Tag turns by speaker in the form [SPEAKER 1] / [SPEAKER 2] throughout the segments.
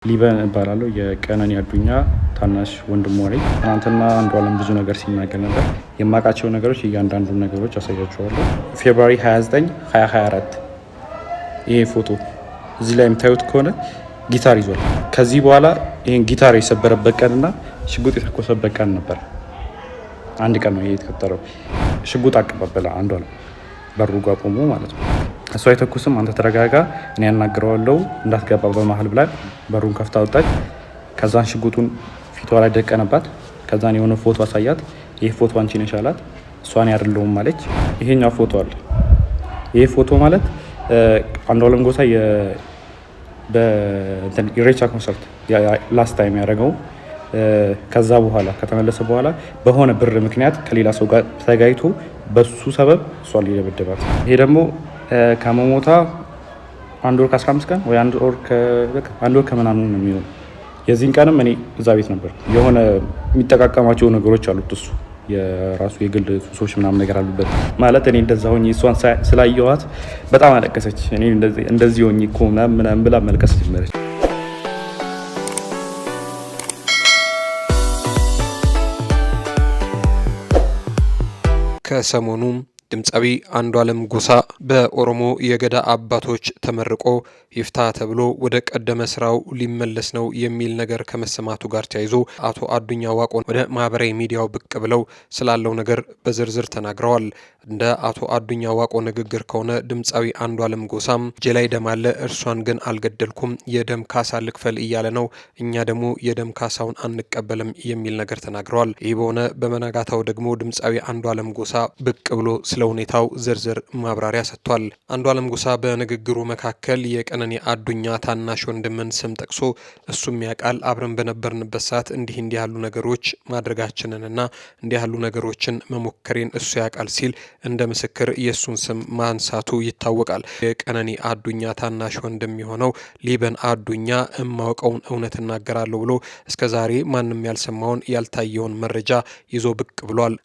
[SPEAKER 1] ሊበን እባላለሁ የቀነኒ አዱኛ ታናሽ ወንድሟ ነኝ። ትናንትና አንዷለም ብዙ ነገር ሲናገር ነበር። የማውቃቸው ነገሮች እያንዳንዱ ነገሮች አሳያቸዋለሁ። ፌብሩዋሪ 29 2024 ይሄ ፎቶ እዚህ ላይ የምታዩት ከሆነ ጊታር ይዟል። ከዚህ በኋላ ይሄን ጊታር የሰበረበት ቀንና ሽጉጥ የተኮሰበት ቀን ነበር። አንድ ቀን ነው ይሄ የተፈጠረው። ሽጉጥ አቀባበለ አንዷለም በሩ ጋር ቆሞ ማለት ነው። እሷ አይተኩስም፣ አንተ ተረጋጋ፣ እኔ ያናግረዋለሁ እንዳትገባ በመሀል ብላ በሩን ከፍታ ወጣች። ከዛን ሽጉጡን ፊቷ ላይ ደቀነባት። ከዛን የሆነ ፎቶ አሳያት። ይህ ፎቶ አንቺ ነሽ አላት። እሷን አይደለሁም አለች። ይሄኛው ፎቶ አለ። ይሄ ፎቶ ማለት አንዷለም ጎሳ በኢሬቻ ኮንሰርት ላስት ታይም ያደረገው ከዛ በኋላ ከተመለሰ በኋላ በሆነ ብር ምክንያት ከሌላ ሰው ጋር ተጋይቶ በሱ ሰበብ እሷን ሊደበደባት። ይሄ ደግሞ ከመሞታ አንድ ወር ከ15 ቀን ወይ አንድ ወር ከምናምን ነው የሚሆነው። የዚህን ቀንም እኔ እዛ ቤት ነበር። የሆነ የሚጠቃቀማቸው ነገሮች አሉት እሱ የራሱ የግል ሱሶች ምናምን ነገር አሉበት። ማለት እኔ እንደዛ ሆኜ እሷን ስላየኋት በጣም አለቀሰች። እኔ እንደዚህ ሆኜ እኮ ምናምን ብላ መልቀስ ጀመረች።
[SPEAKER 2] ከሰሞኑ ድምፃዊ አንዷለም ጎሳ በኦሮሞ የገዳ አባቶች ተመርቆ ይፍታ ተብሎ ወደ ቀደመ ስራው ሊመለስ ነው የሚል ነገር ከመሰማቱ ጋር ተያይዞ አቶ አዱኛ ዋቆ ወደ ማህበራዊ ሚዲያው ብቅ ብለው ስላለው ነገር በዝርዝር ተናግረዋል። እንደ አቶ አዱኛ ዋቆ ንግግር ከሆነ ድምፃዊ አንዷለም ጎሳም እጄ ላይ ደም አለ፣ እርሷን ግን አልገደልኩም፣ የደም ካሳ ልክፈል እያለ ነው፣ እኛ ደግሞ የደም ካሳውን አንቀበልም የሚል ነገር ተናግረዋል። ይህ በሆነ በመናጋታው ደግሞ ድምፃዊ አንዷለም ጎሳ ብቅ ብሎ ስለ ሁኔታው ዝርዝር ማብራሪያ ሰጥቷል። አንዷለም ጎሳ በንግግሩ መካከል የቀነኒ አዱኛ ታናሽ ወንድምን ስም ጠቅሶ እሱም ያውቃል፣ አብረን በነበርንበት ሰዓት እንዲህ ያሉ ነገሮች ማድረጋችንንና እንዲህ ያሉ ነገሮችን መሞከሬን እሱ ያውቃል ሲል እንደ ምስክር የእሱን ስም ማንሳቱ ይታወቃል። የቀነኒ አዱኛ ታናሽ ወንድም የሆነው ሊበን አዱኛ እማውቀውን እውነት እናገራለሁ ብሎ እስከዛሬ ማንም ያልሰማውን ያልታየውን መረጃ ይዞ ብቅ ብሏል።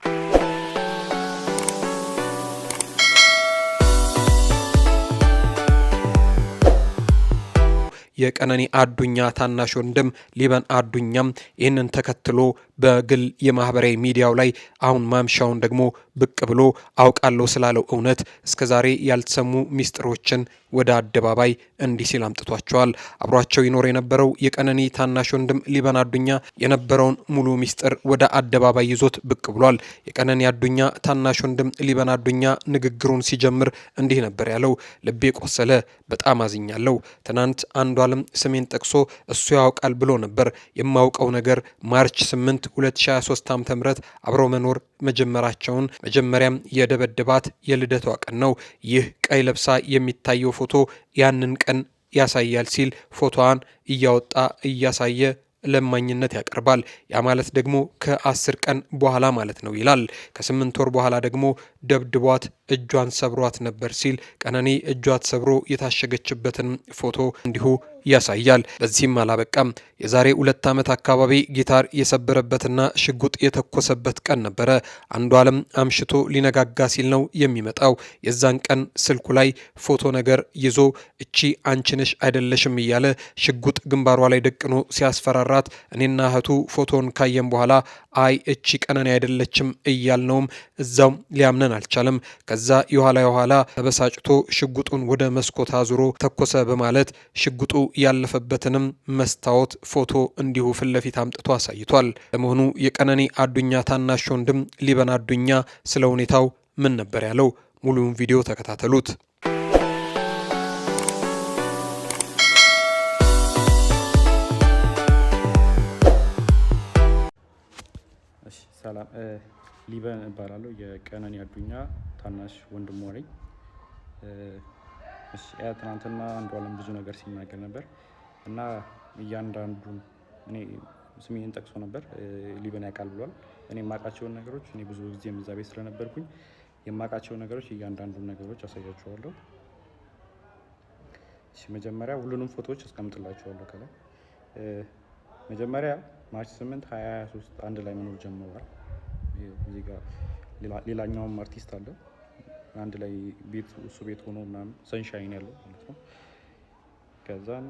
[SPEAKER 2] የቀነኒ አዱኛ ታናሽ ወንድም ሊበን አዱኛም ይህንን ተከትሎ በግል የማህበራዊ ሚዲያው ላይ አሁን ማምሻውን ደግሞ ብቅ ብሎ አውቃለሁ ስላለው እውነት እስከዛሬ ያልተሰሙ ሚስጥሮችን ወደ አደባባይ እንዲህ ሲል አምጥቷቸዋል። አብሯቸው ይኖር የነበረው የቀነኒ ታናሽ ወንድም ሊበን አዱኛ የነበረውን ሙሉ ሚስጥር ወደ አደባባይ ይዞት ብቅ ብሏል። የቀነኒ አዱኛ ታናሽ ወንድም ሊበን አዱኛ ንግግሩን ሲጀምር እንዲህ ነበር ያለው። ልቤ ቆሰለ፣ በጣም አዝኛለሁ። ትናንት አንዷለም ስሜን ጠቅሶ እሱ ያውቃል ብሎ ነበር። የማውቀው ነገር ማርች 8 2023 ዓ.ም አብረው መኖር መጀመራቸውን መጀመሪያም የደበደባት የልደቷ ቀን ነው። ይህ ቀይ ለብሳ የሚታየው ፎቶ ያንን ቀን ያሳያል ሲል ፎቶዋን እያወጣ እያሳየ ለማኝነት ያቀርባል። ያ ማለት ደግሞ ከ10 ቀን በኋላ ማለት ነው ይላል። ከ8 ወር በኋላ ደግሞ ደብድቧት እጇን ሰብሯት ነበር ሲል ቀነኒ እጇ ተሰብሮ የታሸገችበትን ፎቶ እንዲሁ ያሳያል። በዚህም አላበቃም። የዛሬ 2 ዓመት አካባቢ ጊታር የሰበረበትና ሽጉጥ የተኮሰበት ቀን ነበረ። አንዷለም አምሽቶ ሊነጋጋ ሲል ነው የሚመጣው። የዛን ቀን ስልኩ ላይ ፎቶ ነገር ይዞ እቺ አንቺንሽ አይደለሽም እያለ ሽጉጥ ግንባሯ ላይ ደቅኖ ሲያስፈራራት እኔና እህቱ ፎቶን ካየን በኋላ አይ እቺ ቀነኒ አይደለችም እያልነውም እዛው ሊያምነን አልቻለም። ከዛ የኋላ ተበሳጭቶ ሽጉጡን ወደ መስኮት አዙሮ ተኮሰ በማለት ሽጉጡ ያለፈበትንም መስታወት ፎቶ እንዲሁ ፊት ለፊት አምጥቶ አሳይቷል። ለመሆኑ የቀነኒ አዱኛ ታናሽ ወንድም ሊበን አዱኛ ስለ ሁኔታው ምን ነበር ያለው? ሙሉውን ቪዲዮ ተከታተሉት።
[SPEAKER 1] ሰላም፣ ሊበን እባላለሁ የቀነኒ አዱኛ ታናሽ ወንድሟ ነኝ። ትናንትና አንዷለም ብዙ ነገር ሲናገር ነበር እና እያንዳንዱን እኔ ስሜን ጠቅሶ ነበር። ሊበን ያውቃል ብሏል። እኔ የማውቃቸውን ነገሮች እኔ ብዙ ጊዜ እዛ ቤት ስለነበርኩኝ የማውቃቸውን ነገሮች እያንዳንዱን ነገሮች አሳያቸዋለሁ። መጀመሪያ ሁሉንም ፎቶዎች አስቀምጥላቸዋለሁ ከላይ። መጀመሪያ ማርች 8 2023 አንድ ላይ መኖር ጀምረዋል። እዚህ ጋር ሌላኛውም አርቲስት አለ አንድ ላይ ቤት እሱ ቤት ሆኖ ምናምን ሰንሻይን ያለው ማለት ነው። ከዛን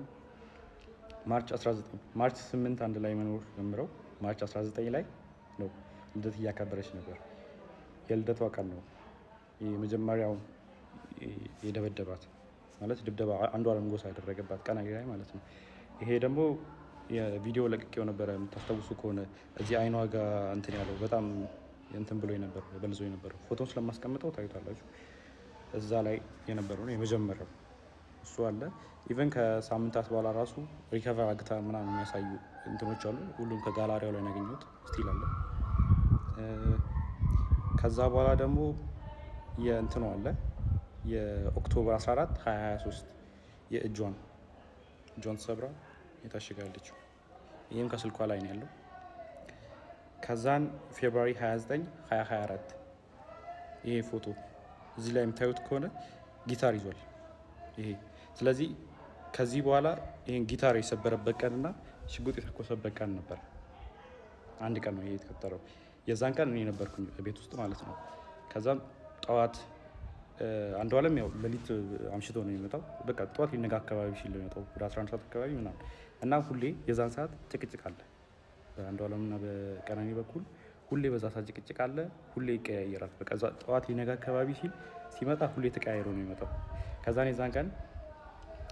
[SPEAKER 1] ማርች 19 ማርች 8 አንድ ላይ መኖር ጀምረው ማርች 19 ላይ ነው ልደት እያከበረች ነበር። የልደቷ ቀን ነው የመጀመሪያው የደበደባት ማለት ድብደባ አንዷለም ጎሳ ያደረገባት ቀን ላይ ማለት ነው። ይሄ ደግሞ የቪዲዮ ለቅቄው ነበረ የምታስታውሱ ከሆነ እዚህ አይኗ ጋር እንትን ያለው በጣም እንትን ብሎ የነበረው በልዞ የነበረው ፎቶን ስለማስቀምጠው ታዩታላችሁ። እዛ ላይ የነበረው የመጀመሪያው እሱ አለ። ኢቨን ከሳምንታት በኋላ ራሱ ሪከቨር አግታ ምናምን የሚያሳዩ እንትኖች አሉ። ሁሉም ከጋላሪያው ላይ ያገኘሁት ስቲል አለ። ከዛ በኋላ ደግሞ የእንትኑ አለ የኦክቶበር 14 2023 የእጇን ተሰብራ የታሸጋለችው ይህም ከስልኳ ላይ ነው ያለው። ከዛን ፌብሩዋሪ 29 2024 ይሄ ፎቶ እዚህ ላይ የምታዩት ከሆነ ጊታር ይዟል ይሄ። ስለዚህ ከዚህ በኋላ ይሄን ጊታር የሰበረበት ቀንና ሽጉጥ የተኮሰበት ቀን ነበር። አንድ ቀን ነው ይሄ የተከተለው። የዛን ቀን እኔ ነበርኩኝ ቤት ውስጥ ማለት ነው። ከዛም ጠዋት አንዷለም ያው ሌሊት አምሽቶ ነው የሚመጣው። በቃ ጠዋት ሊነጋ አካባቢ ሲል ነው የሚመጣው ወደ 11 ሰዓት አካባቢ ምናምን እና ሁሌ የዛን ሰዓት ጭቅጭቅ አለ በአንዷለምና በቀነኒ በኩል ሁሌ በዛ ሰዓት ጭቅጭቅ አለ። ሁሌ ይቀያየራል። በቃ ጠዋት ሊነጋ አካባቢ ሲመጣ ሁሌ ተቀያይሮ ነው የሚመጣው። ከዛን የዛን ቀን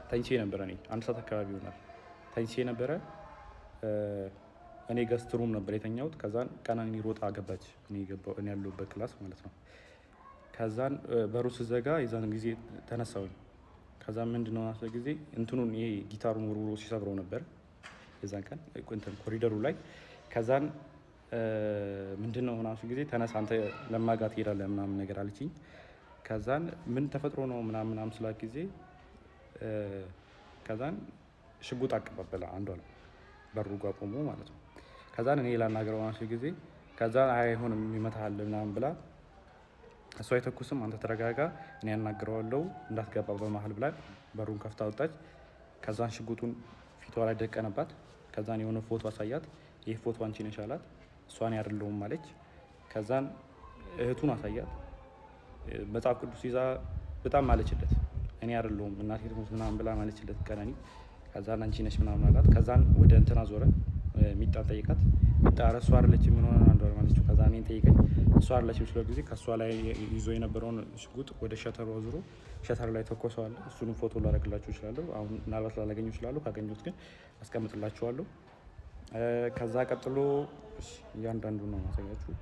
[SPEAKER 1] ተኝቼ ነበረ። እኔ 1 ሰዓት አካባቢ ይሆናል ተኝቼ ነበረ። እኔ ገስት ሩም ነበር የተኛሁት። ከዛን ቀነኒ ሮጣ ገባች እኔ ያለሁበት ክላስ ማለት ነው። ከዛን በሩ ስዘጋ የዛን ጊዜ ተነሳሁኝ። ከዛን ምንድነው ናስ ጊዜ እንትኑን ይሄ ጊታሩን ወርውሮ ሲሰብረው ነበር የዛን ቀን እንትን ኮሪደሩ ላይ። ከዛን ምንድነው ናሱ ጊዜ ተነሳ አንተ ለማጋት ትሄዳለህ ምናምን ነገር አለችኝ። ከዛን ምን ተፈጥሮ ነው ምናምን ስላት ጊዜ ከዛን ሽጉጥ አቀባበለ አንዷለም በሩ ጋር ቆሞ ማለት ነው። ከዛን እኔ ላናገረው ናሱ ጊዜ ከዛን አይሆንም ይመታሃል ምናምን ብላ እሷ አይተኩስም አንተ ተረጋጋ እኔ ያናግረዋለሁ እንዳትገባ በመሀል ብላ በሩን ከፍታ ወጣች። ከዛን ሽጉጡን ፊቷ ላይ ደቀነባት። ከዛን የሆነ ፎቶ አሳያት። ይህ ፎቶ አንቺ ነሽ አላት። እሷን አይደለሁም አለች። ከዛን እህቱን አሳያት። መጽሐፍ ቅዱስ ይዛ በጣም ማለችለት እኔ አይደለሁም እናቴ ትሙት ምናምን ብላ ማለችለት ቀነኒ። ከዛን አንቺ ነሽ ምናምን አላት። ከዛን ወደ እንትና ዞረ ሚጣን ጠይቃት። ሚጣ እሷ አይደለችም ምን ሆነ አንዷለም አለችው። ከዛን እኔን ጠይቀኝ እሷ አይደለችም ስለ ጊዜ ከእሷ ላይ ይዞ የነበረውን ሽጉጥ ወደ ሸተሩ አዙሮ ሸተር ላይ ተኮሰዋል። እሱንም ፎቶ ላደርግላችሁ እችላለሁ። አሁን ምናልባት ላላገኘው እችላለሁ። ካገኘሁት ግን አስቀምጥላችኋለሁ። ከዛ ቀጥሎ እያንዳንዱ ነው ማሳያችሁ።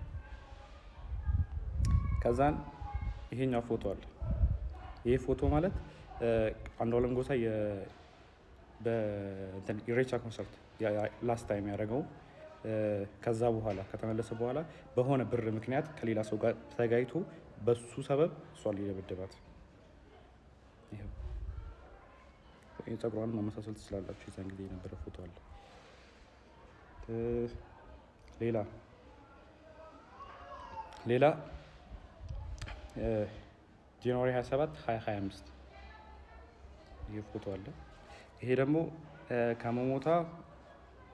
[SPEAKER 1] ከዛን ይሄኛው ፎቶ አለ። ይሄ ፎቶ ማለት አንዷለም ጎሳ በኢሬቻ ኮንሰርት ላስት ታይም ያደረገው ከዛ በኋላ ከተመለሰ በኋላ በሆነ ብር ምክንያት ከሌላ ሰው ጋር ተጋይቶ በሱ ሰበብ እሷን ሊደበደባት። ይሄው የጸጉሯን ማመሳሰል ትችላላችሁ። የዛን ጊዜ የነበረ ፎቶ አለ። ሌላ ጃንዋሪ 27 2025 ይሄ ፎቶ አለ። ይሄ ደግሞ ከመሞታ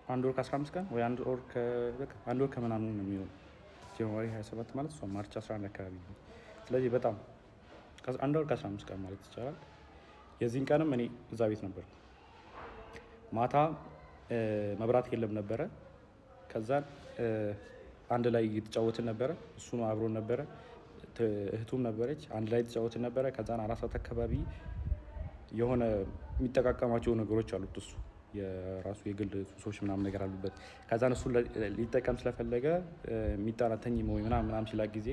[SPEAKER 1] 1 ወር ከ15 ቀን ወይ 1 ወር ከምናምን ነው የሚሆነው። ጃንዋሪ 27 ማለት እሷ ማርች 11 አካባቢ ነው። ስለዚህ በጣም 1 ወር ከ15 ቀን ማለት ይቻላል። የዚህን ቀንም እኔ እዛ ቤት ነበር። ማታ መብራት የለም ነበረ። ከዛን አንድ ላይ እየተጫወትን ነበረ። እሱ ነው አብሮን ነበረ። እህቱም ነበረች። አንድ ላይ እየተጫወትን ነበረ። ከዛን 4 ሰዓት አካባቢ የሆነ የሚጠቃቀማቸው ነገሮች አሉት እሱ የራሱ የግል ሱሶች ምናምን ነገር አሉበት። ከዛን እሱ ሊጠቀም ስለፈለገ የሚጣናተኝ ወይ ምናምን ሲላ ጊዜ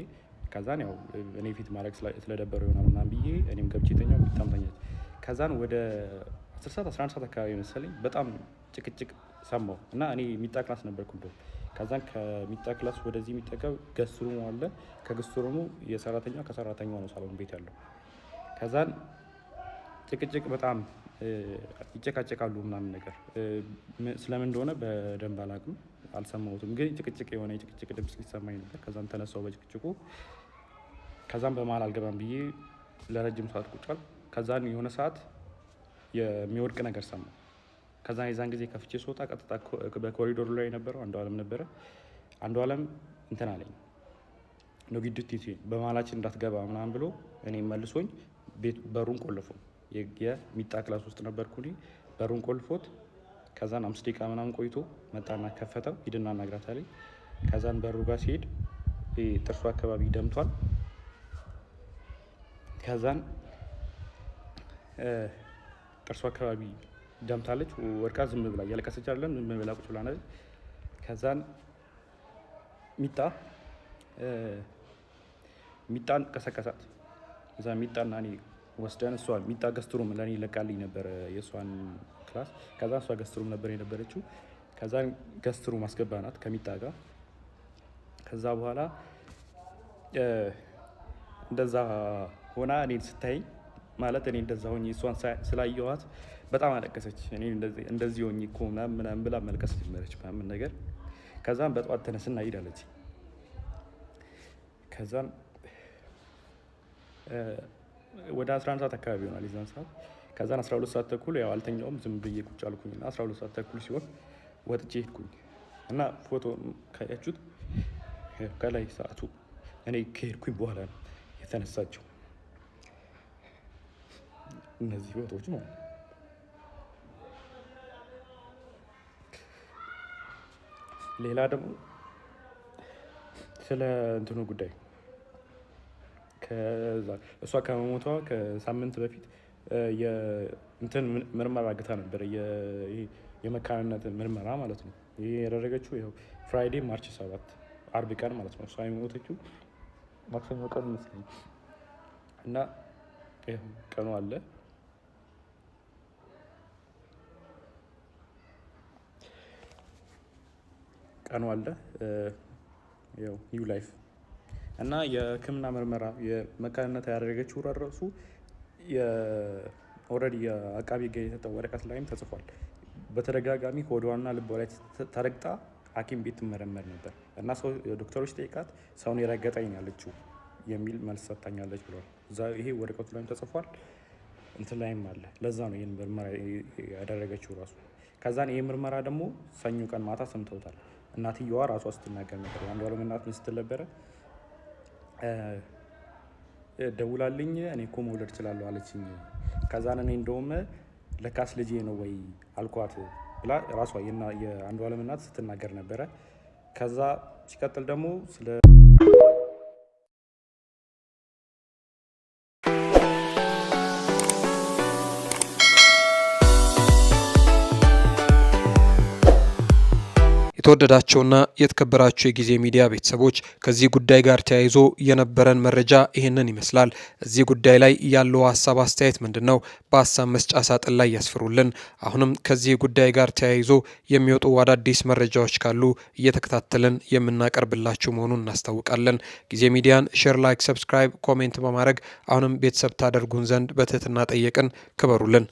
[SPEAKER 1] ከዛን ያው እኔ ፊት ማድረግ ስለደበረው ይሆናል ምናምን ብዬ እኔም ገብቼ ተኛው። በጣም ተኛች። ከዛን ወደ 10 ሰዓት 11 ሰዓት አካባቢ መሰለኝ በጣም ጭቅጭቅ ሰማሁ እና እኔ ሚጣ ክላስ ነበርኩ እንደውም። ከዛን ከሚጣ ክላስ ወደዚህ የሚጠቀም ገስት ሩሙ አለ። ከገስት ሩሙ የሰራተኛ ከሰራተኛዋ ነው ሳሎን ቤት ያለው። ከዛን ጭቅጭቅ በጣም ይጨቃጨቃሉ ምናምን ነገር ስለምን እንደሆነ በደንብ አላውቅም፣ አልሰማሁትም። ግን ጭቅጭቅ የሆነ የጭቅጭቅ ድምፅ ሊሰማኝ ነበር። ከዛን ተነሳው በጭቅጭቁ። ከዛን በመሀል አልገባም ብዬ ለረጅም ሰዓት ቁጭ አልኩ። ከዛን የሆነ ሰዓት የሚወድቅ ነገር ሰማሁ። ከዛን የዛን ጊዜ ከፍቼ ስወጣ ቀጥታ በኮሪዶሩ ላይ የነበረው አንዷለም ነበረ። አንዷለም እንትን አለኝ ኖጊዱቲ በመሀላችን እንዳትገባ ምናምን ብሎ እኔ መልሶኝ በሩን ቆልፎ የሚጣ ክላስ ውስጥ ነበርኩ። በሩን ቆልፎት ከዛን 5 ደቂቃ ምናምን ቆይቶ መጣና ከፈተው። ሂድና አናግራት አለኝ። ከዛን በሩ ጋር ሲሄድ ጥርሱ አካባቢ ደምቷል። ከዛን ጥርሱ አካባቢ ደምታለች። ወድቃ ዝም ብላ እያለቀሰች አይደለም፣ ዝም ብላ ቁጭ ብላ ነች። ከዛን ሚጣን ቀሰቀሳት። እዛ ሚጣና እኔ ወስደን እሷ ሚጣ ገስትሩም ለእኔ ይለቃልኝ ነበር የእሷን ክላስ። ከዛ እሷ ገስትሩም ነበር የነበረችው። ከዛ ገስትሩም አስገባናት ከሚጣ ጋር። ከዛ በኋላ እንደዛ ሆና እኔን ስታይ ማለት እኔ እንደዛ ሆኜ እሷን ስላየኋት በጣም አለቀሰች። እኔ እንደዚህ ሆኜ እኮ ምናምን ብላ መልቀስ ጀመረች ምናምን ነገር። ከዛም በጠዋት ተነስና ሄዳለች። ከዛም ወደ 11 ሰዓት አካባቢ ይሆናል የዛን ሰዓት። ከዛን 12 ሰዓት ተኩል ያው አልተኛውም፣ ዝም ብዬ ቁጭ አልኩኝና 12 ሰዓት ተኩል ሲሆን ወጥቼ ሄድኩኝ እና ፎቶ ካያችሁት ከላይ ሰዓቱ እኔ ከሄድኩኝ በኋላ ነው የተነሳቸው እነዚህ ፎቶዎች ነው። ሌላ ደግሞ ስለ እንትኑ ጉዳይ እሷ ከመሞቷ ከሳምንት በፊት እንትን ምርመራ አግታ ነበር፣ የመካንነት ምርመራ ማለት ነው። ይሄ ያደረገችው ይኸው ፍራይዴ ማርች 7 አርብ ቀን ማለት ነው። እሷ የሞተችው ማክሰኞ ቀን ይመስለኛል። እና ቀኑ አለ ያው ኒው ላይፍ እና የሕክምና ምርመራ የመካንነት ያደረገችው ራሱ ኦልሬዲ የአቃቤ ሕግ የተሰጠው ወረቀት ላይም ተጽፏል። በተደጋጋሚ ሆዷና ልቧ ላይ ተረግጣ ሐኪም ቤት ትመረመር ነበር እና ዶክተሮች ጠይቃት ሰውን የረገጠኝ ያለችው የሚል መልስ ሰጥታኛለች ብለዋል። ይሄ ወረቀቱ ላይም ተጽፏል፣ እንትን ላይም አለ። ለዛ ነው ይህን ምርመራ ያደረገችው ራሱ። ከዛን ይህ ምርመራ ደግሞ ሰኞ ቀን ማታ ሰምተውታል። እናትየዋ ራሷ ስትናገር ነበር። የአንዷለም እናት ምን ስትል ነበረ? ደውላልኝ እኔ እኮ መውለድ እችላለሁ አለችኝ። ከዛን እኔ እንደውም ለካስ ልጄ ነው ወይ አልኳት ብላ ራሷ የአንዷለም እናት ስትናገር ነበረ። ከዛ ሲቀጥል ደግሞ ስለ
[SPEAKER 2] የተወደዳቸውና የተከበራቸው የጊዜ ሚዲያ ቤተሰቦች ከዚህ ጉዳይ ጋር ተያይዞ የነበረን መረጃ ይህንን ይመስላል። እዚህ ጉዳይ ላይ ያለው ሀሳብ አስተያየት ምንድን ነው? በሀሳብ መስጫ ሳጥን ላይ ያስፍሩልን። አሁንም ከዚህ ጉዳይ ጋር ተያይዞ የሚወጡ አዳዲስ መረጃዎች ካሉ እየተከታተልን የምናቀርብላችሁ መሆኑን እናስታውቃለን። ጊዜ ሚዲያን ሼር፣ ላይክ፣ ሰብስክራይብ፣ ኮሜንት በማድረግ አሁንም ቤተሰብ ታደርጉን ዘንድ በትህትና ጠየቅን። ክበሩልን።